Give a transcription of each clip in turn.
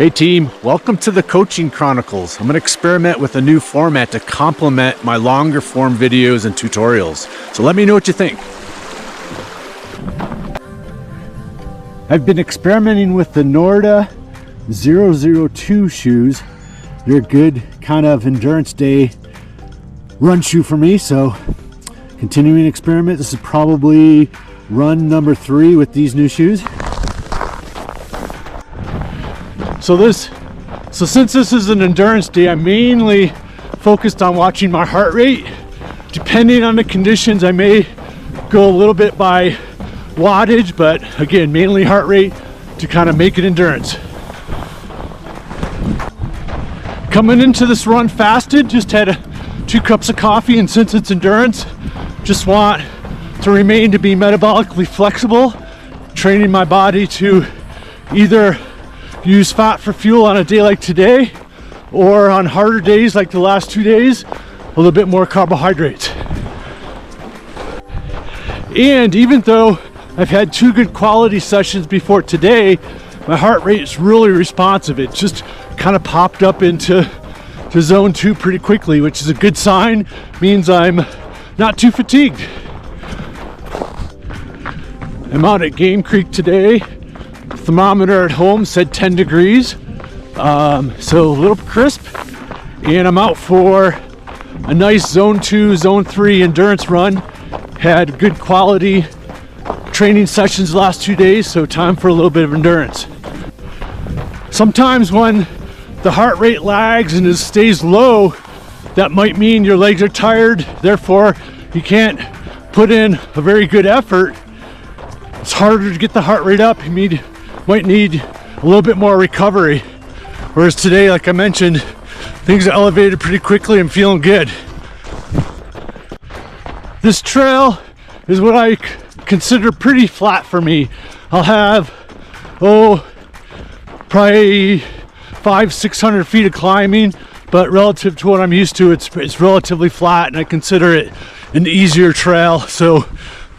Hey team, welcome to the Coaching Chronicles. I'm going to experiment with a new format to complement my longer form videos and tutorials. So let me know what you think. I've been experimenting with the Norda 002 shoes. They're a good kind of endurance day run shoe for me. So continuing experiment. This is probably run number 3 with these new shoes. So since this is an endurance day, I'm mainly focused on watching my heart rate. Depending on the conditions, I may go a little bit by wattage, but again, mainly heart rate to kind of make it endurance. Coming into this run fasted, just had 2 cups of coffee, and since it's endurance, just want to remain to be metabolically flexible, training my body to either use fat for fuel on a day like today, or on harder days like the last 2 days, a little bit more carbohydrates. And even though I've had 2 good quality sessions before today, my heart rate is really responsive. It just kind of popped up into zone 2 pretty quickly, which is a good sign. Means I'm not too fatigued. I'm out at Game Creek today. Thermometer at home said 10 degrees, so a little crisp, and I'm out for a nice zone 2, zone 3 endurance run. Had good quality training sessions the last 2 days, so time for a little bit of endurance. Sometimes when the heart rate lags and it stays low, that might mean your legs are tired, therefore you can't put in a very good effort. It's harder to get the heart rate up. You might need a little bit more recovery. Whereas today, like I mentioned, things are elevated pretty quickly. I'm feeling good. This trail is what I consider pretty flat for me. I'll have, probably 500-600 feet of climbing, but relative to what I'm used to, it's relatively flat, and I consider it an easier trail. So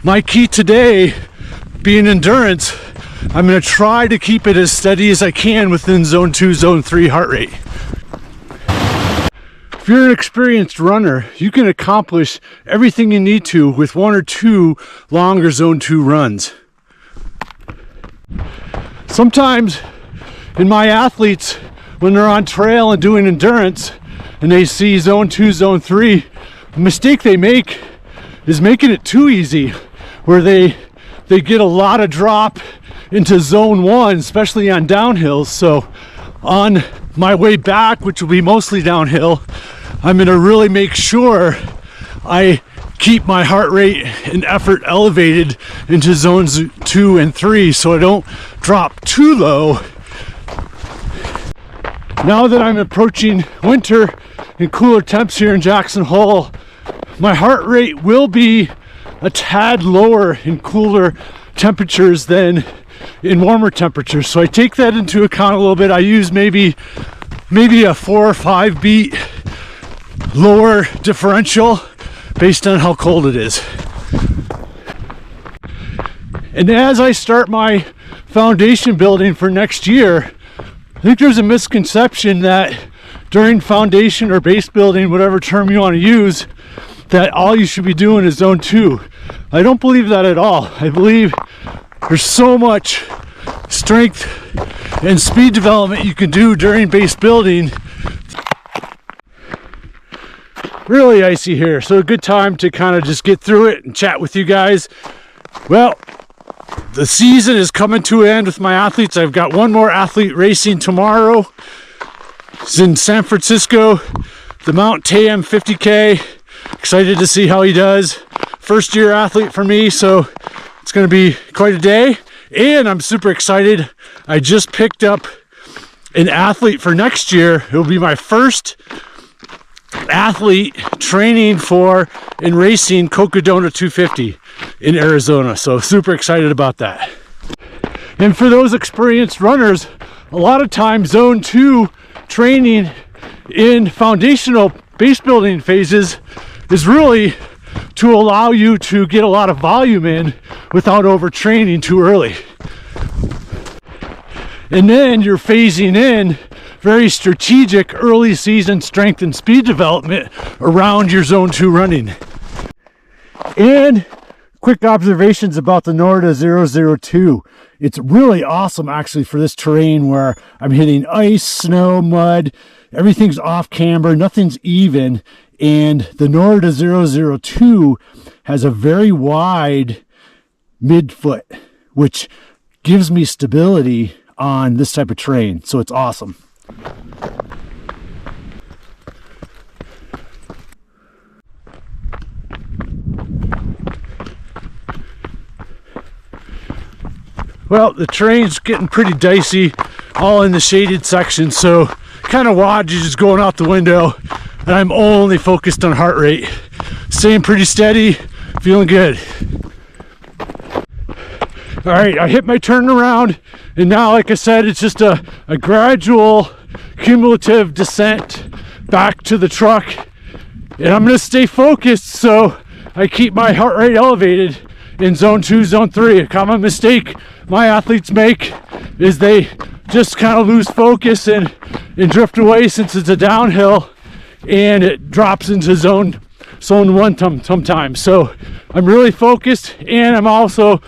my key today, being endurance, I'm going to try to keep it as steady as I can within zone 2, zone 3 heart rate. If you're an experienced runner, you can accomplish everything you need to with 1 or 2 longer zone 2 runs. Sometimes in my athletes, when they're on trail and doing endurance and they see zone 2, zone 3, the mistake they make is making it too easy, where they get a lot of drop into zone 1, especially on downhills. So on my way back, which will be mostly downhill, I'm going to really make sure I keep my heart rate and effort elevated into zones 2 and 3 so I don't drop too low. Now that I'm approaching winter and cooler temps here in Jackson Hole, my heart rate will be a tad lower in cooler temperatures than in warmer temperatures, so I take that into account a little bit. I use maybe a 4 or 5 beat lower differential based on how cold it is. And as I start my foundation building for next year, I think there's a misconception that during foundation or base building, whatever term you want to use, that all you should be doing is zone 2. I don't believe that at all. I believe there's so much strength and speed development you can do during base building. Really icy here, so a good time to kind of just get through it and chat with you guys. Well, the season is coming to an end with my athletes. I've got one more athlete racing tomorrow. It's in San Francisco, the Mount Tam 50K. Excited to see how he does. First year athlete for me, so it's going to be quite a day. And I'm super excited. I just picked up an athlete for next year. It will be my first athlete training for and racing Cocodona 250 in Arizona. So super excited about that. And for those experienced runners, a lot of times zone 2 training in foundational base building phases is really to allow you to get a lot of volume in without overtraining too early. And then you're phasing in very strategic early season strength and speed development around your zone 2 running. And quick observations about the Norda 002. It's really awesome actually for this terrain where I'm hitting ice, snow, mud, everything's off camber, nothing's even. And the Norda 002 has a very wide midfoot, which gives me stability on this type of terrain. So it's awesome. Well, the terrain's getting pretty dicey, all in the shaded section, so kind of watch is just going out the window, and I'm only focused on heart rate. Staying pretty steady, feeling good. All right, I hit my turnaround, and now, like I said, it's just a gradual cumulative descent back to the truck, and I'm gonna stay focused so I keep my heart rate elevated in zone 2, zone 3. A common mistake my athletes make is they just kind of lose focus and drift away since it's a downhill, and it drops into zone 1 sometimes. So I'm really focused, and I'm also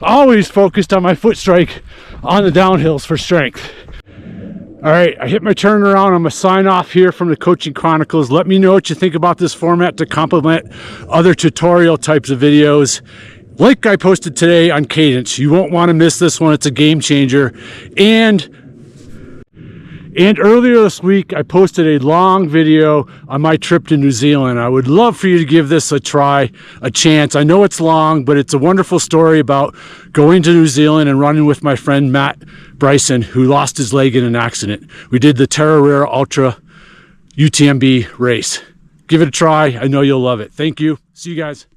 always focused on my foot strike on the downhills for strength. All right, I hit my turnaround. I'm gonna sign off here from the Coaching Chronicles. Let me know what you think about this format to complement other tutorial types of videos. Like I posted today on Cadence. You won't want to miss this one. It's a game changer. And earlier this week, I posted a long video on my trip to New Zealand. I would love for you to give this a try, a chance. I know it's long, but it's a wonderful story about going to New Zealand and running with my friend Matt Bryson, who lost his leg in an accident. We did the Terra Ultra UTMB race. Give it a try. I know you'll love it. Thank you. See you guys.